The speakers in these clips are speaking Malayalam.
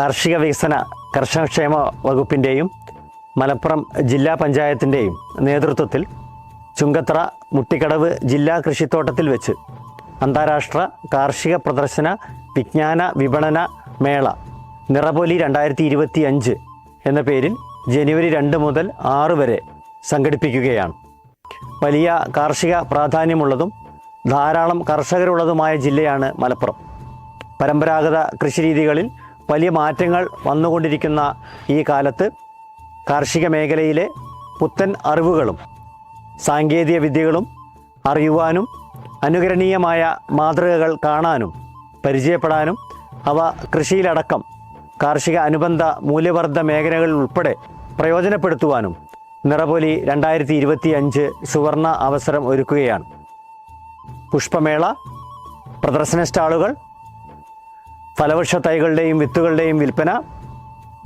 കാർഷിക വികസന കർഷകക്ഷേമ വകുപ്പിൻ്റെയും മലപ്പുറം ജില്ലാ പഞ്ചായത്തിൻ്റെയും നേതൃത്വത്തിൽ ചുങ്കത്തറ മുട്ടിക്കടവ് ജില്ലാ കൃഷിത്തോട്ടത്തിൽ വെച്ച് അന്താരാഷ്ട്ര കാർഷിക പ്രദർശന വിജ്ഞാന വിപണന മേള നിറപൊലി 2025 എന്ന പേരിൽ ജനുവരി 2 മുതൽ 6 വരെ സംഘടിപ്പിക്കുകയാണ്. വലിയ കാർഷിക പ്രാധാന്യമുള്ളതും ധാരാളം കർഷകരുള്ളതുമായ ജില്ലയാണ് മലപ്പുറം. പരമ്പരാഗത കൃഷിരീതികളിൽ വലിയ മാറ്റങ്ങൾ വന്നുകൊണ്ടിരിക്കുന്ന ഈ കാലത്ത് കാർഷിക മേഖലയിലെ പുത്തൻ അറിവുകളും സാങ്കേതിക വിദ്യകളും അറിയുവാനും അനുകരണീയമായ മാതൃകകൾ കാണാനും പരിചയപ്പെടാനും അവ കൃഷിയിലടക്കം കാർഷിക അനുബന്ധ മൂല്യവർദ്ധ മേഖലകളിൽ ഉൾപ്പെടെ പ്രയോജനപ്പെടുത്തുവാനും നിറപൊലി 2025 സുവർണ അവസരം ഒരുക്കുകയാണ്. പുഷ്പമേള, പ്രദർശന സ്റ്റാളുകൾ, ഫലവൃക്ഷ തൈകളുടെയും വിത്തുകളുടെയും വിൽപ്പന,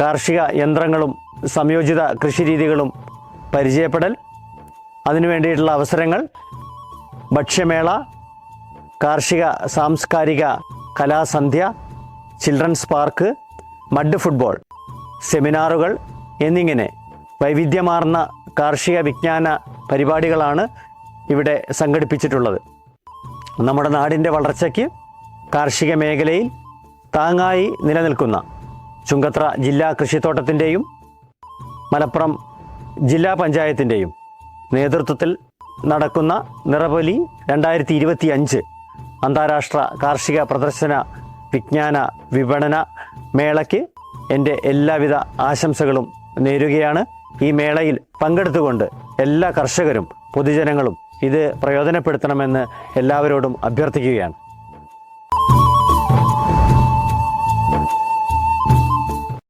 കാർഷിക യന്ത്രങ്ങളും സംയോജിത കൃഷിരീതികളും പരിചയപ്പെടൽ, അതിനു വേണ്ടിയിട്ടുള്ള അവസരങ്ങൾ, ഭക്ഷ്യമേള, കാർഷിക സാംസ്കാരിക കലാസന്ധ്യ, ചിൽഡ്രൻസ് പാർക്ക്, മഡ് ഫുട്ബോൾ, സെമിനാറുകൾ എന്നിങ്ങനെ വൈവിധ്യമാർന്ന കാർഷിക വിജ്ഞാന പരിപാടികളാണ് ഇവിടെ സംഘടിപ്പിച്ചിട്ടുള്ളത്. നമ്മുടെ നാടിൻ്റെ വളർച്ചയ്ക്ക് കാർഷിക മേഖലയിൽ താങ്ങായി നിലനിൽക്കുന്ന ചുങ്കത്തറ ജില്ലാ കൃഷിത്തോട്ടത്തിൻ്റെയും മലപ്പുറം ജില്ലാ പഞ്ചായത്തിൻ്റെയും നേതൃത്വത്തിൽ നടക്കുന്ന നിറപൊലി 2025 അന്താരാഷ്ട്ര കാർഷിക പ്രദർശന വിജ്ഞാന വിപണന മേളയ്ക്ക് എൻ്റെ എല്ലാവിധ ആശംസകളും നേരുകയാണ്. ഈ മേളയിൽ പങ്കെടുത്തുകൊണ്ട് എല്ലാ കർഷകരും പൊതുജനങ്ങളും ഇത് പ്രയോജനപ്പെടുത്തണമെന്ന് എല്ലാവരോടും അഭ്യർത്ഥിക്കുകയാണ്.